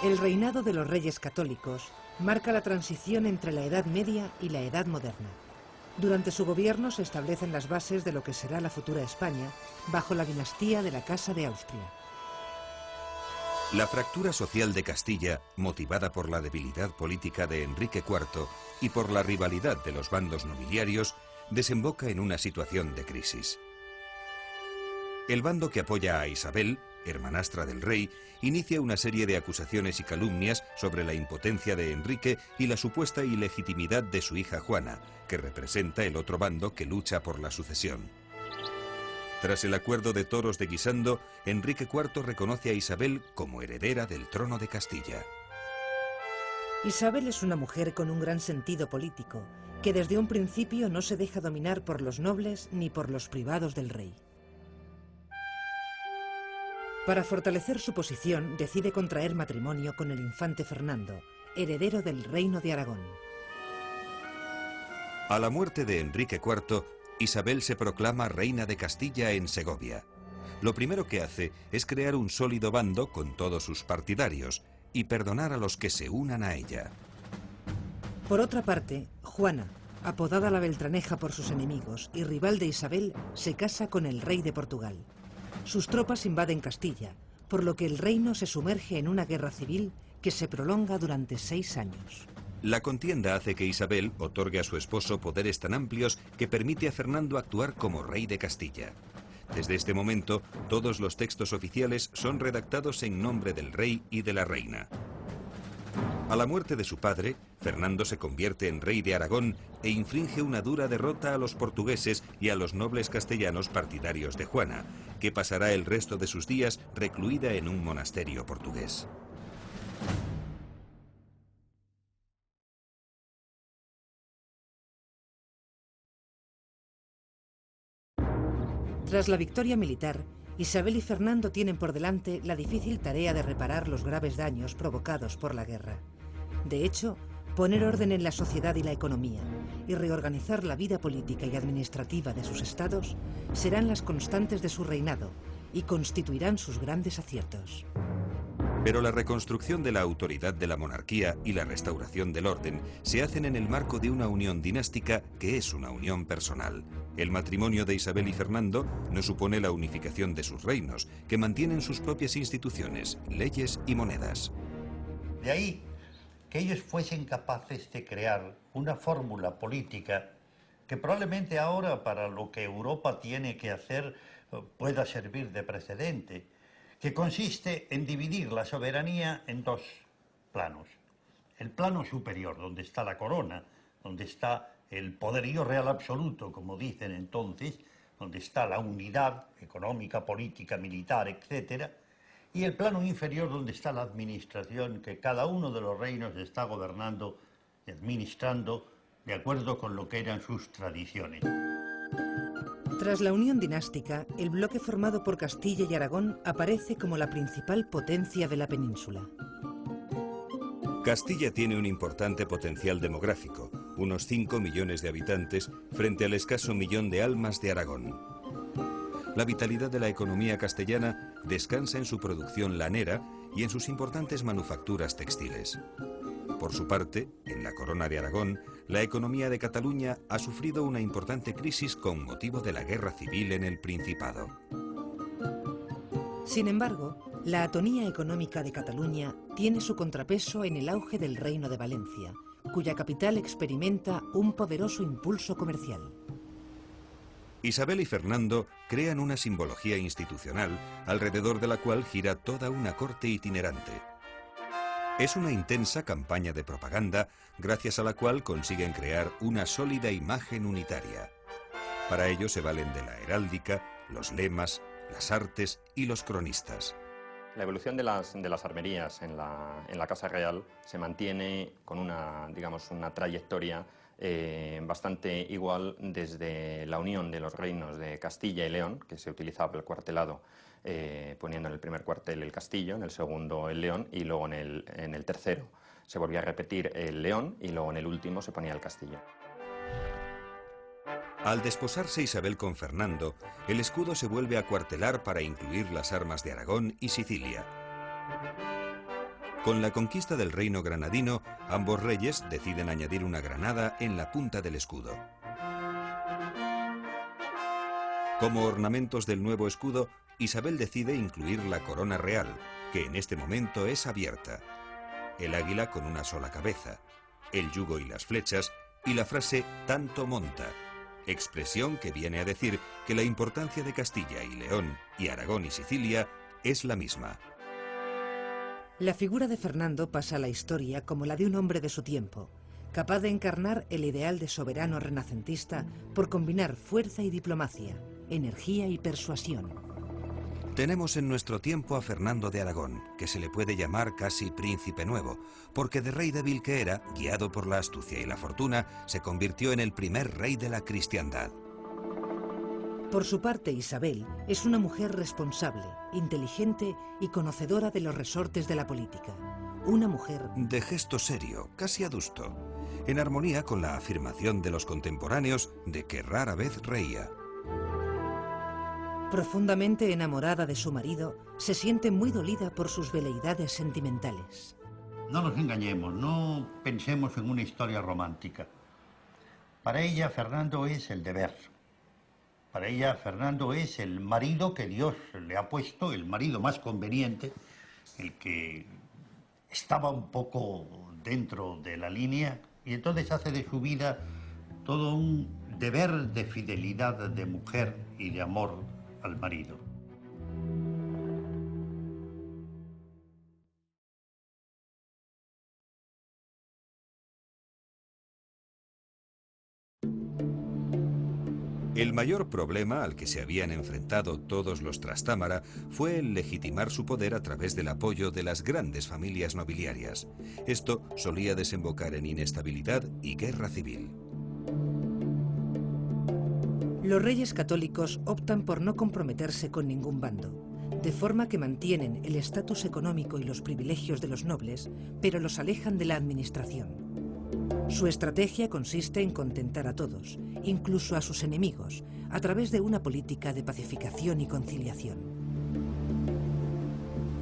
El reinado de los reyes católicos marca la transición entre la Edad Media y la Edad Moderna. Durante su gobierno se establecen las bases de lo que será la futura España, bajo la dinastía de la Casa de Austria. La fractura social de Castilla, motivada por la debilidad política de Enrique IV y por la rivalidad de los bandos nobiliarios, desemboca en una situación de crisis. El bando que apoya a Isabel, hermanastra del rey, inicia una serie de acusaciones y calumnias sobre la impotencia de Enrique y la supuesta ilegitimidad de su hija Juana, que representa el otro bando que lucha por la sucesión. Tras el acuerdo de Toros de Guisando, Enrique IV reconoce a Isabel como heredera del trono de Castilla. Isabel es una mujer con un gran sentido político, que desde un principio no se deja dominar por los nobles ni por los privados del rey. Para fortalecer su posición, decide contraer matrimonio con el infante Fernando, heredero del reino de Aragón. A la muerte de Enrique IV, Isabel se proclama reina de Castilla en Segovia. Lo primero que hace es crear un sólido bando con todos sus partidarios y perdonar a los que se unan a ella. Por otra parte, Juana, apodada la Beltraneja por sus enemigos y rival de Isabel, se casa con el rey de Portugal. Sus tropas invaden Castilla, por lo que el reino se sumerge en una guerra civil que se prolonga durante 6 años. La contienda hace que Isabel otorgue a su esposo poderes tan amplios que permite a Fernando actuar como rey de Castilla. Desde este momento, todos los textos oficiales son redactados en nombre del rey y de la reina. A la muerte de su padre, Fernando se convierte en rey de Aragón e inflige una dura derrota a los portugueses y a los nobles castellanos partidarios de Juana, que pasará el resto de sus días recluida en un monasterio portugués. Tras la victoria militar, Isabel y Fernando tienen por delante la difícil tarea de reparar los graves daños provocados por la guerra. De hecho, poner orden en la sociedad y la economía y reorganizar la vida política y administrativa de sus estados serán las constantes de su reinado y constituirán sus grandes aciertos. Pero la reconstrucción de la autoridad de la monarquía y la restauración del orden se hacen en el marco de una unión dinástica que es una unión personal. El matrimonio de Isabel y Fernando no supone la unificación de sus reinos, que mantienen sus propias instituciones, leyes y monedas. De ahí que ellos fuesen capaces de crear una fórmula política que probablemente ahora para lo que Europa tiene que hacer pueda servir de precedente, que consiste en dividir la soberanía en 2 planos. El plano superior, donde está la corona, donde está el poderío real absoluto, como dicen entonces, donde está la unidad económica, política, militar, etc., y el plano inferior, donde está la administración, que cada uno de los reinos está gobernando y administrando de acuerdo con lo que eran sus tradiciones. Tras la unión dinástica, el bloque formado por Castilla y Aragón aparece como la principal potencia de la península. Castilla tiene un importante potencial demográfico, unos 5 millones de habitantes frente al escaso millón de almas de Aragón. La vitalidad de la economía castellana descansa en su producción lanera y en sus importantes manufacturas textiles. Por su parte, en la Corona de Aragón, la economía de Cataluña ha sufrido una importante crisis con motivo de la guerra civil en el Principado. Sin embargo, la atonía económica de Cataluña tiene su contrapeso en el auge del Reino de Valencia, cuya capital experimenta un poderoso impulso comercial. Isabel y Fernando crean una simbología institucional alrededor de la cual gira toda una corte itinerante. Es una intensa campaña de propaganda gracias a la cual consiguen crear una sólida imagen unitaria. Para ello se valen de la heráldica, los lemas, las artes y los cronistas. La evolución de las armerías en la Casa Real se mantiene con una trayectoria bastante igual desde la unión de los reinos de Castilla y León, que se utilizaba el cuartelado, poniendo en el primer cuartel el Castillo, en el segundo el León y luego en el tercero se volvía a repetir el León y luego en el último se ponía el Castillo. Al desposarse Isabel con Fernando, el escudo se vuelve a cuartelar para incluir las armas de Aragón y Sicilia. Con la conquista del reino granadino, ambos reyes deciden añadir una granada en la punta del escudo. Como ornamentos del nuevo escudo, Isabel decide incluir la corona real, que en este momento es abierta, el águila con una sola cabeza, el yugo y las flechas, y la frase «tanto monta», expresión que viene a decir que la importancia de Castilla y León, y Aragón y Sicilia, es la misma. La figura de Fernando pasa a la historia como la de un hombre de su tiempo, capaz de encarnar el ideal de soberano renacentista por combinar fuerza y diplomacia, energía y persuasión. Tenemos en nuestro tiempo a Fernando de Aragón, que se le puede llamar casi príncipe nuevo, porque de rey débil que era, guiado por la astucia y la fortuna, se convirtió en el primer rey de la cristiandad. Por su parte, Isabel es una mujer responsable, inteligente y conocedora de los resortes de la política. Una mujer de gesto serio, casi adusto, en armonía con la afirmación de los contemporáneos de que rara vez reía. Profundamente enamorada de su marido, se siente muy dolida por sus veleidades sentimentales. No nos engañemos, no pensemos en una historia romántica. Para ella, Fernando es el deber. Para ella, Fernando es el marido que Dios le ha puesto, el marido más conveniente, el que estaba un poco dentro de la línea, y entonces hace de su vida todo un deber de fidelidad de mujer y de amor al marido. El mayor problema al que se habían enfrentado todos los Trastámara fue el legitimar su poder a través del apoyo de las grandes familias nobiliarias. Esto solía desembocar en inestabilidad y guerra civil. Los reyes católicos optan por no comprometerse con ningún bando, de forma que mantienen el estatus económico y los privilegios de los nobles, pero los alejan de la administración. Su estrategia consiste en contentar a todos, incluso a sus enemigos, a través de una política de pacificación y conciliación.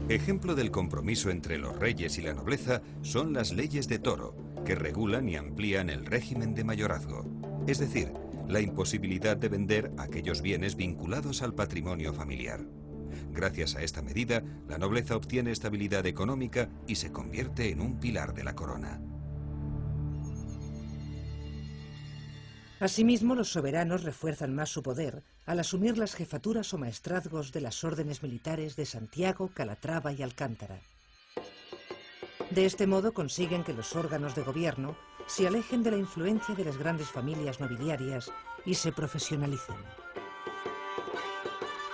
Ejemplo del compromiso entre los reyes y la nobleza son las leyes de Toro, que regulan y amplían el régimen de mayorazgo, es decir, la imposibilidad de vender aquellos bienes vinculados al patrimonio familiar. Gracias a esta medida, la nobleza obtiene estabilidad económica y se convierte en un pilar de la corona. Asimismo, los soberanos refuerzan más su poder al asumir las jefaturas o maestrazgos de las órdenes militares de Santiago, Calatrava y Alcántara. De este modo consiguen que los órganos de gobierno se alejen de la influencia de las grandes familias nobiliarias y se profesionalicen.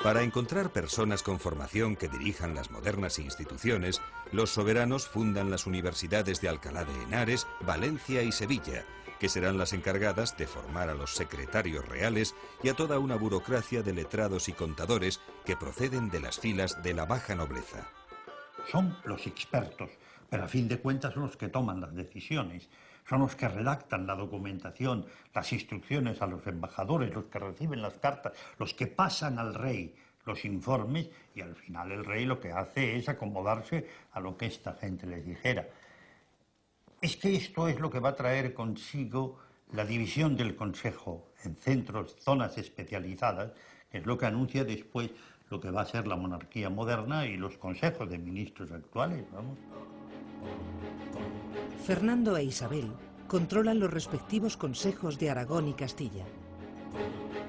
Para encontrar personas con formación que dirijan las modernas instituciones, los soberanos fundan las universidades de Alcalá de Henares, Valencia y Sevilla, que serán las encargadas de formar a los secretarios reales y a toda una burocracia de letrados y contadores que proceden de las filas de la baja nobleza. Son los expertos, pero a fin de cuentas son los que toman las decisiones, son los que redactan la documentación, las instrucciones a los embajadores, los que reciben las cartas, los que pasan al rey los informes, y al final el rey lo que hace es acomodarse a lo que esta gente les dijera. Es que esto es lo que va a traer consigo la división del Consejo en centros, zonas especializadas, que es lo que anuncia después lo que va a ser la monarquía moderna y los consejos de ministros actuales, vamos. Fernando e Isabel controlan los respectivos consejos de Aragón y Castilla.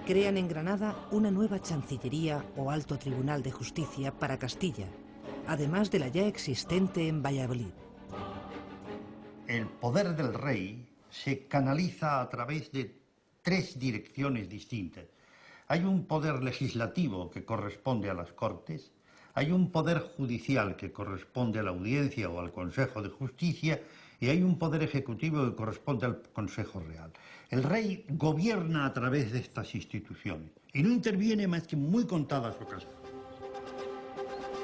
Crean en Granada una nueva chancillería o alto tribunal de justicia para Castilla, además de la ya existente en Valladolid. El poder del rey se canaliza a través de tres direcciones distintas. Hay un poder legislativo que corresponde a las Cortes, hay un poder judicial que corresponde a la Audiencia o al Consejo de Justicia, y hay un poder ejecutivo que corresponde al Consejo Real. El rey gobierna a través de estas instituciones y no interviene más que en muy contadas ocasiones.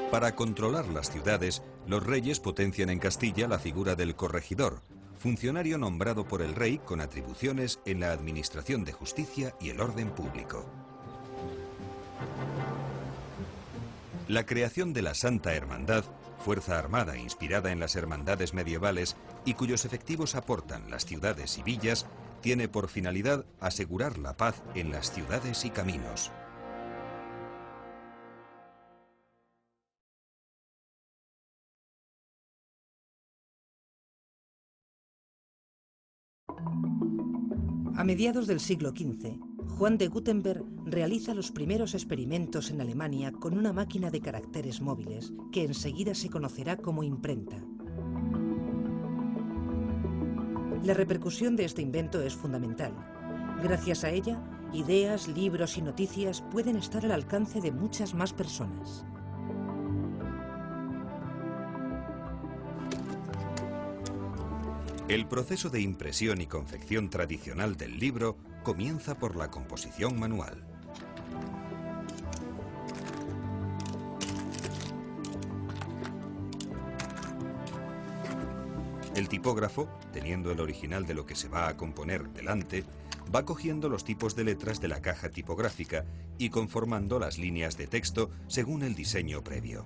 Para controlar las ciudades, los reyes potencian en Castilla la figura del corregidor, funcionario nombrado por el rey con atribuciones en la administración de justicia y el orden público. La creación de la Santa Hermandad fuerza armada inspirada en las hermandades medievales y cuyos efectivos aportan las ciudades y villas, tiene por finalidad asegurar la paz en las ciudades y caminos. A mediados del siglo XV, Juan de Gutenberg realiza los primeros experimentos en Alemania con una máquina de caracteres móviles que enseguida se conocerá como imprenta. La repercusión de este invento es fundamental. Gracias a ella, ideas, libros y noticias pueden estar al alcance de muchas más personas. El proceso de impresión y confección tradicional del libro comienza por la composición manual. El tipógrafo, teniendo el original de lo que se va a componer delante, va cogiendo los tipos de letras de la caja tipográfica y conformando las líneas de texto según el diseño previo.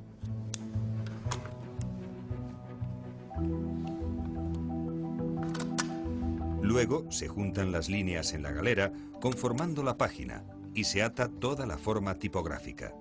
Luego se juntan las líneas en la galera, conformando la página, y se ata toda la forma tipográfica.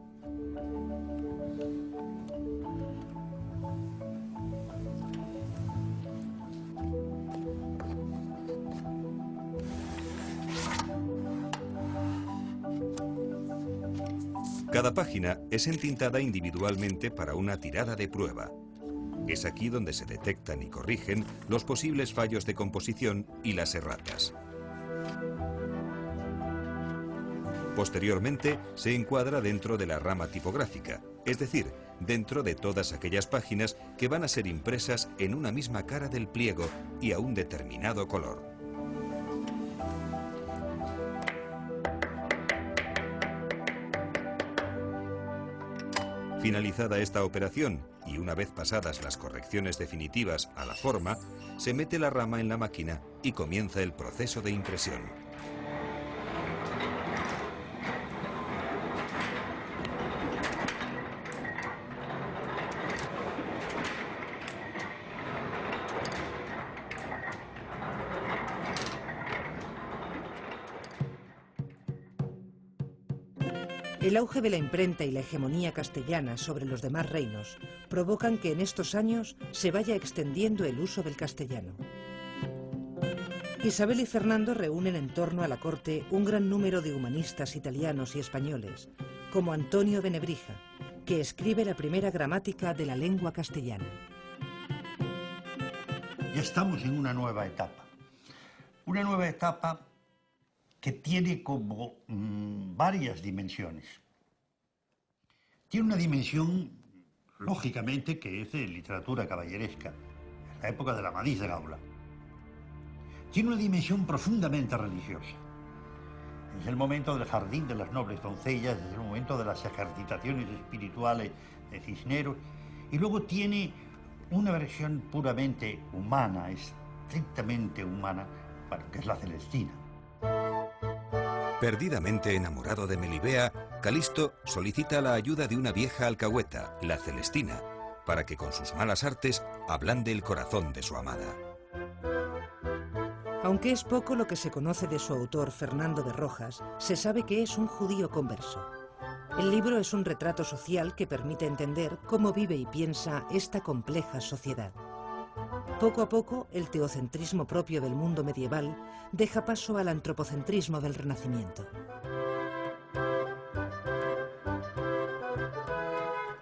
Cada página es entintada individualmente para una tirada de prueba. Es aquí donde se detectan y corrigen los posibles fallos de composición y las erratas. Posteriormente, se encuadra dentro de la rama tipográfica, es decir, dentro de todas aquellas páginas que van a ser impresas en una misma cara del pliego y a un determinado color. Finalizada esta operación y una vez pasadas las correcciones definitivas a la forma, se mete la rama en la máquina y comienza el proceso de impresión. El auge de la imprenta y la hegemonía castellana sobre los demás reinos provocan que en estos años se vaya extendiendo el uso del castellano. Isabel y Fernando reúnen en torno a la corte un gran número de humanistas italianos y españoles, como Antonio de Nebrija, que escribe la primera gramática de la lengua castellana. Ya estamos en una nueva etapa que tiene como varias dimensiones. Tiene una dimensión, lógicamente, que es de literatura caballeresca, en la época del Amadís de Gaula. Tiene una dimensión profundamente religiosa. Es el momento del jardín de las nobles doncellas, es el momento de las ejercitaciones espirituales de Cisneros, y luego tiene una versión puramente humana, estrictamente humana, bueno, que es la Celestina. Perdidamente enamorado de Melibea, Calisto solicita la ayuda de una vieja alcahueta, la Celestina, para que con sus malas artes ablande el corazón de su amada. Aunque es poco lo que se conoce de su autor, Fernando de Rojas, se sabe que es un judío converso. El libro es un retrato social que permite entender cómo vive y piensa esta compleja sociedad. Poco a poco, el teocentrismo propio del mundo medieval deja paso al antropocentrismo del Renacimiento.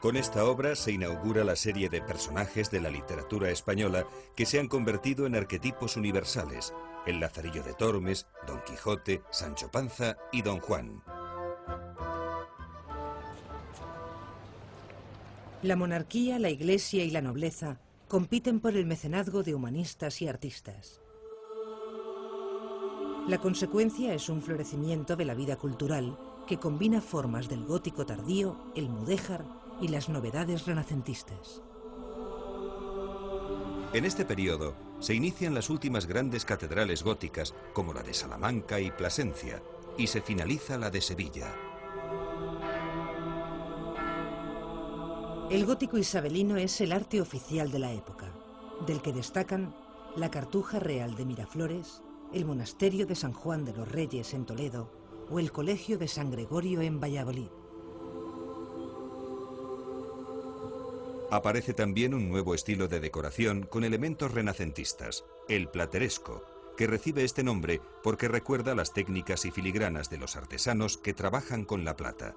Con esta obra se inaugura la serie de personajes de la literatura española que se han convertido en arquetipos universales: el Lazarillo de Tormes, Don Quijote, Sancho Panza y Don Juan. La monarquía, la iglesia y la nobleza compiten por el mecenazgo de humanistas y artistas. La consecuencia es un florecimiento de la vida cultural que combina formas del gótico tardío, el mudéjar y las novedades renacentistas. En este periodo se inician las últimas grandes catedrales góticas, como la de Salamanca y Plasencia, y se finaliza la de Sevilla. El gótico isabelino es el arte oficial de la época, del que destacan la Cartuja Real de Miraflores, el Monasterio de San Juan de los Reyes en Toledo o el Colegio de San Gregorio en Valladolid. Aparece también un nuevo estilo de decoración con elementos renacentistas, el plateresco, que recibe este nombre porque recuerda las técnicas y filigranas de los artesanos que trabajan con la plata.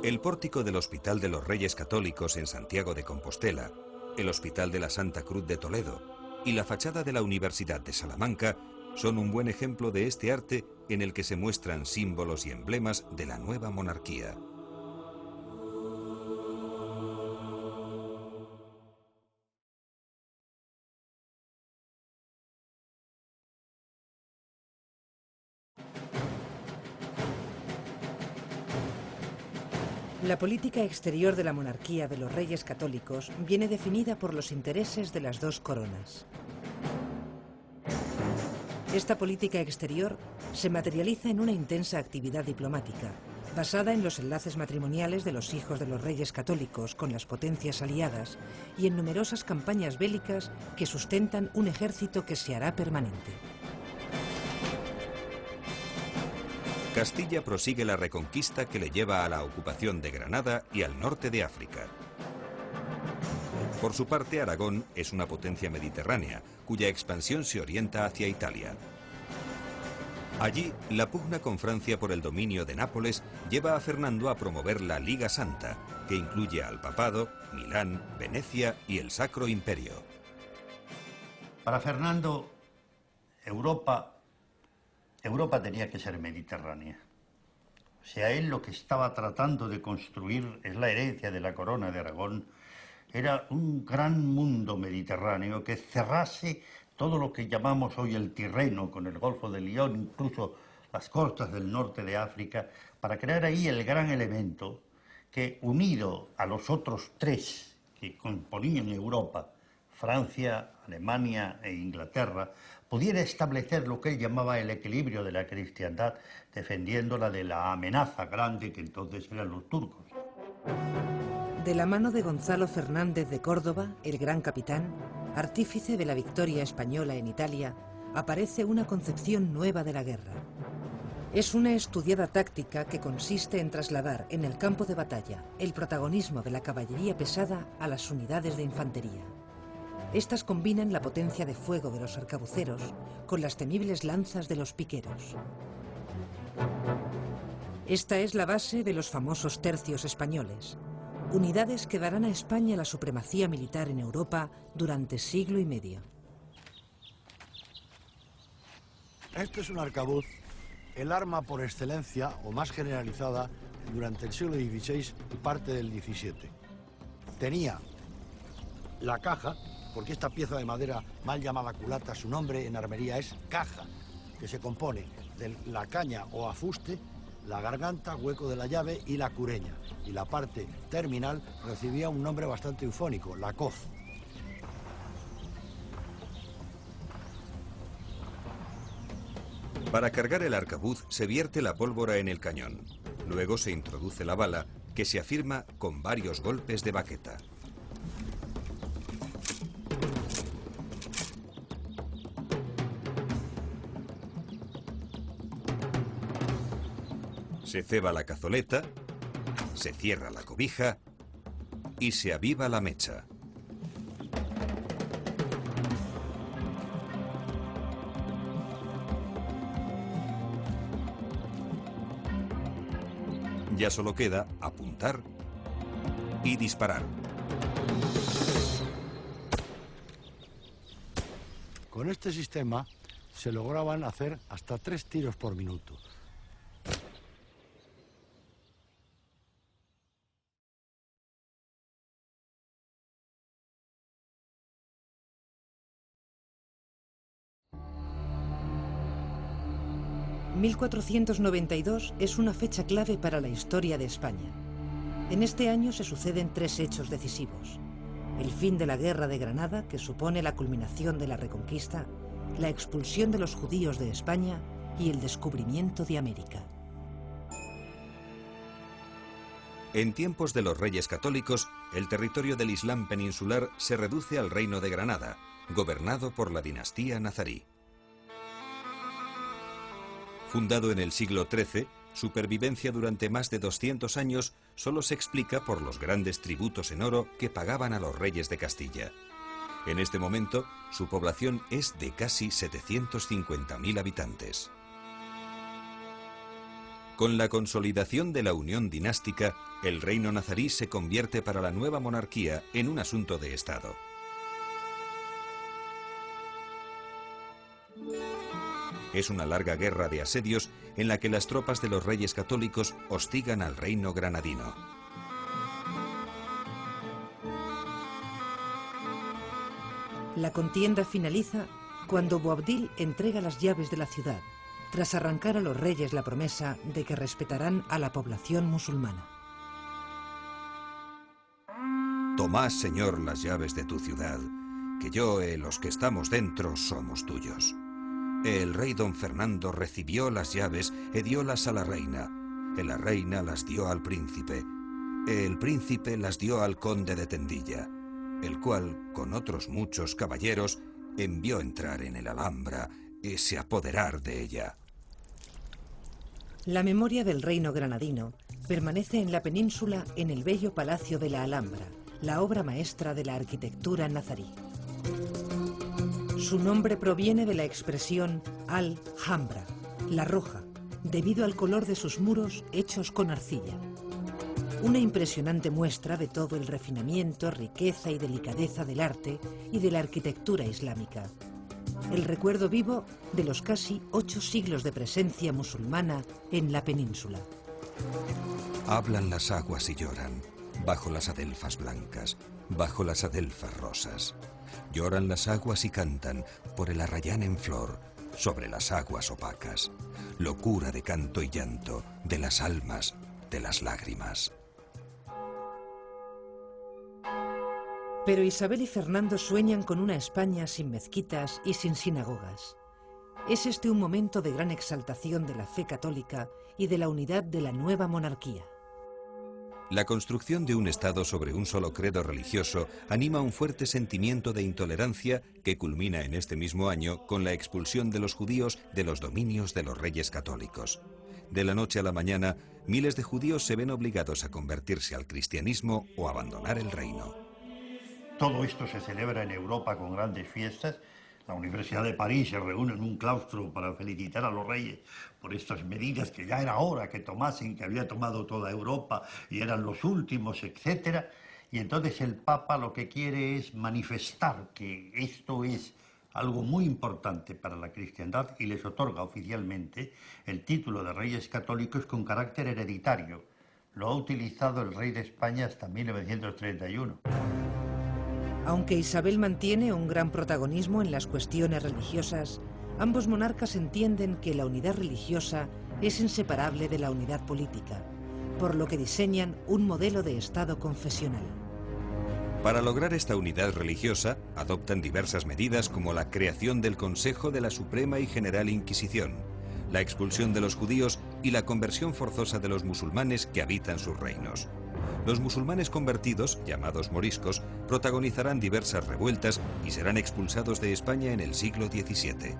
El pórtico del Hospital de los Reyes Católicos en Santiago de Compostela, el Hospital de la Santa Cruz de Toledo y la fachada de la Universidad de Salamanca son un buen ejemplo de este arte en el que se muestran símbolos y emblemas de la nueva monarquía. La política exterior de la monarquía de los Reyes Católicos viene definida por los intereses de las dos coronas. Esta política exterior se materializa en una intensa actividad diplomática, basada en los enlaces matrimoniales de los hijos de los Reyes Católicos con las potencias aliadas y en numerosas campañas bélicas que sustentan un ejército que se hará permanente. Castilla prosigue la reconquista que le lleva a la ocupación de Granada y al norte de África. Por su parte, Aragón es una potencia mediterránea, cuya expansión se orienta hacia Italia. Allí, la pugna con Francia por el dominio de Nápoles lleva a Fernando a promover la Liga Santa, que incluye al Papado, Milán, Venecia y el Sacro Imperio. Para Fernando, Europa tenía que ser mediterránea. O sea, él lo que estaba tratando de construir, es la herencia de la corona de Aragón, era un gran mundo mediterráneo que cerrase todo lo que llamamos hoy el Tirreno, con el Golfo de Lión, incluso las costas del norte de África, para crear ahí el gran elemento que, unido a los otros tres que componían Europa, Francia, Alemania e Inglaterra, pudiera establecer lo que él llamaba el equilibrio de la cristiandad, defendiéndola de la amenaza grande que entonces eran los turcos. De la mano de Gonzalo Fernández de Córdoba, el gran capitán, artífice de la victoria española en Italia, aparece una concepción nueva de la guerra. Es una estudiada táctica que consiste en trasladar en el campo de batalla el protagonismo de la caballería pesada a las unidades de infantería. Estas combinan la potencia de fuego de los arcabuceros con las temibles lanzas de los piqueros. Esta es la base de los famosos tercios españoles, unidades que darán a España la supremacía militar en Europa durante siglo y medio. Esto es un arcabuz, el arma por excelencia o más generalizada durante el siglo XVI y parte del XVII. Tenía la caja, porque esta pieza de madera mal llamada culata, su nombre en armería es caja, que se compone de la caña o afuste, la garganta, hueco de la llave y la cureña. Y la parte terminal recibía un nombre bastante eufónico, la coz. Para cargar el arcabuz se vierte la pólvora en el cañón. Luego se introduce la bala, que se afirma con varios golpes de baqueta. Se ceba la cazoleta, se cierra la cobija y se aviva la mecha. Ya solo queda apuntar y disparar. Con este sistema se lograban hacer hasta 3 tiros por minuto. ...1492 es una fecha clave para la historia de España. En este año se suceden 3 hechos decisivos. El fin de la Guerra de Granada, que supone la culminación de la Reconquista, la expulsión de los judíos de España y el descubrimiento de América. En tiempos de los reyes católicos, el territorio del Islam peninsular se reduce al reino de Granada, gobernado por la dinastía nazarí. Fundado en el siglo XIII, su pervivencia durante más de 200 años solo se explica por los grandes tributos en oro que pagaban a los reyes de Castilla. En este momento, su población es de casi 750.000 habitantes. Con la consolidación de la unión dinástica, el reino nazarí se convierte para la nueva monarquía en un asunto de Estado. Es una larga guerra de asedios en la que las tropas de los reyes católicos hostigan al reino granadino. La contienda finaliza cuando Boabdil entrega las llaves de la ciudad, tras arrancar a los reyes la promesa de que respetarán a la población musulmana. Tomad, Señor, las llaves de tu ciudad, que yo y los que estamos dentro somos tuyos. El rey don Fernando recibió las llaves y diólas a la reina. La reina las dio al príncipe. El príncipe las dio al conde de Tendilla, el cual, con otros muchos caballeros, envió entrar en el Alhambra y se apoderar de ella. La memoria del reino granadino permanece en la península en el bello Palacio de la Alhambra, la obra maestra de la arquitectura nazarí. Su nombre proviene de la expresión al-Hambra, la roja, debido al color de sus muros hechos con arcilla. Una impresionante muestra de todo el refinamiento, riqueza y delicadeza del arte y de la arquitectura islámica. El recuerdo vivo de los casi 8 siglos de presencia musulmana en la península. Hablan las aguas y lloran, bajo las adelfas blancas, bajo las adelfas rosas. Lloran las aguas y cantan por el arrayán en flor, sobre las aguas opacas. Locura de canto y llanto, de las almas, de las lágrimas. Pero Isabel y Fernando sueñan con una España sin mezquitas y sin sinagogas. Es este un momento de gran exaltación de la fe católica y de la unidad de la nueva monarquía. La construcción de un Estado sobre un solo credo religioso anima un fuerte sentimiento de intolerancia que culmina en este mismo año con la expulsión de los judíos de los dominios de los reyes católicos. De la noche a la mañana, miles de judíos se ven obligados a convertirse al cristianismo o abandonar el reino. Todo esto se celebra en Europa con grandes fiestas. La Universidad de París se reúne en un claustro para felicitar a los reyes por estas medidas que ya era hora que tomasen, que había tomado toda Europa y eran los últimos, etc. Y entonces el Papa lo que quiere es manifestar que esto es algo muy importante para la cristiandad y les otorga oficialmente el título de Reyes Católicos con carácter hereditario. Lo ha utilizado el rey de España hasta 1931. Aunque Isabel mantiene un gran protagonismo en las cuestiones religiosas, ambos monarcas entienden que la unidad religiosa es inseparable de la unidad política, por lo que diseñan un modelo de Estado confesional. Para lograr esta unidad religiosa, adoptan diversas medidas como la creación del Consejo de la Suprema y General Inquisición, la expulsión de los judíos y la conversión forzosa de los musulmanes que habitan sus reinos. Los musulmanes convertidos, llamados moriscos, protagonizarán diversas revueltas y serán expulsados de España en el siglo XVII.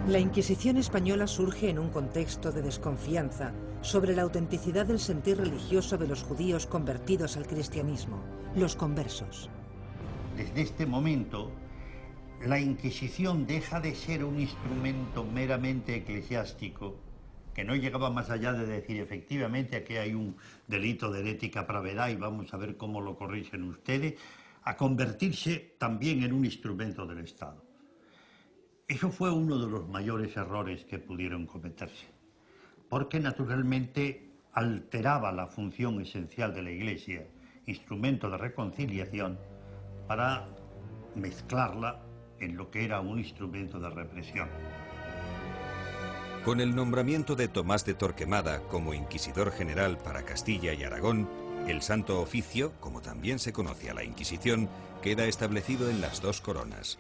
La Inquisición española surge en un contexto de desconfianza sobre la autenticidad del sentir religioso de los judíos convertidos al cristianismo, los conversos. Desde este momento, la Inquisición deja de ser un instrumento meramente eclesiástico, que no llegaba más allá de decir efectivamente aquí hay un delito de herética pravedad y vamos a ver cómo lo corrigen ustedes, a convertirse también en un instrumento del Estado. Eso fue uno de los mayores errores que pudieron cometerse, porque naturalmente alteraba la función esencial de la Iglesia, instrumento de reconciliación, para mezclarla en lo que era un instrumento de represión. Con el nombramiento de Tomás de Torquemada como Inquisidor General para Castilla y Aragón, el Santo Oficio, como también se conoce a la Inquisición, queda establecido en las dos coronas.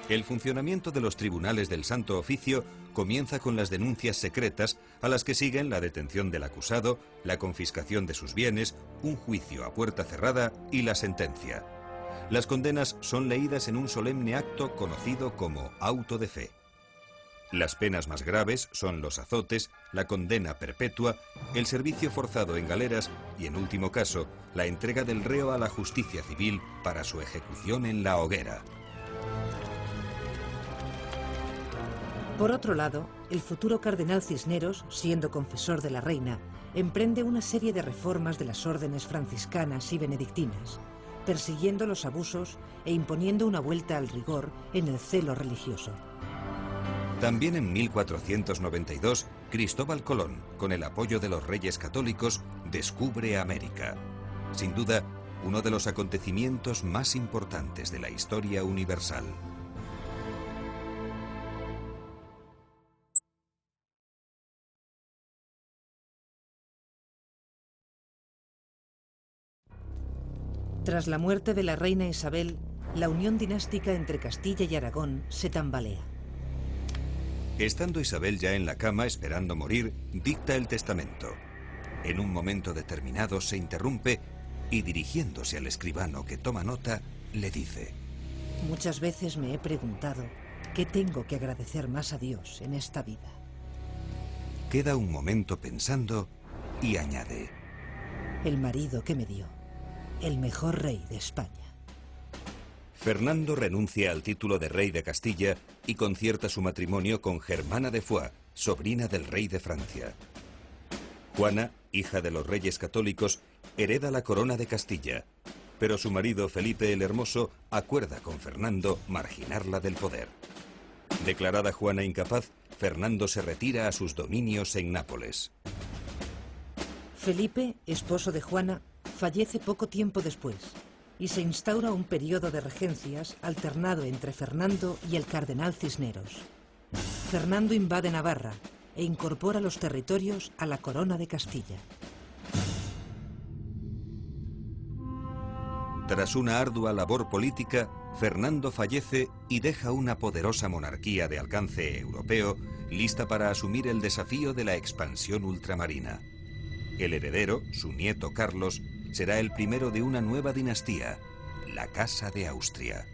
El funcionamiento de los tribunales del Santo Oficio comienza con las denuncias secretas, a las que siguen la detención del acusado, la confiscación de sus bienes, un juicio a puerta cerrada y la sentencia. Las condenas son leídas en un solemne acto conocido como auto de fe. Las penas más graves son los azotes, la condena perpetua, el servicio forzado en galeras y, en último caso, la entrega del reo a la justicia civil para su ejecución en la hoguera. Por otro lado, el futuro cardenal Cisneros, siendo confesor de la reina, emprende una serie de reformas de las órdenes franciscanas y benedictinas, persiguiendo los abusos e imponiendo una vuelta al rigor en el celo religioso. También en 1492, Cristóbal Colón, con el apoyo de los reyes católicos, descubre América. Sin duda, uno de los acontecimientos más importantes de la historia universal. Tras la muerte de la reina Isabel, la unión dinástica entre Castilla y Aragón se tambalea. Estando Isabel ya en la cama esperando morir, dicta el testamento. En un momento determinado se interrumpe y, dirigiéndose al escribano que toma nota, le dice: Muchas veces me he preguntado qué tengo que agradecer más a Dios en esta vida. Queda un momento pensando y añade: El marido que me dio, el mejor rey de España. Fernando renuncia al título de rey de Castilla y concierta su matrimonio con Germana de Foix, sobrina del rey de Francia. Juana, hija de los reyes católicos, hereda la corona de Castilla, pero su marido Felipe el Hermoso acuerda con Fernando marginarla del poder. Declarada Juana incapaz, Fernando se retira a sus dominios en Nápoles. Felipe, esposo de Juana, fallece poco tiempo después y se instaura un periodo de regencias alternado entre Fernando y el cardenal Cisneros. Fernando invade Navarra e incorpora los territorios a la corona de Castilla. Tras una ardua labor política, Fernando fallece y deja una poderosa monarquía de alcance europeo lista para asumir el desafío de la expansión ultramarina. El heredero, su nieto Carlos, será el primero de una nueva dinastía, la Casa de Austria.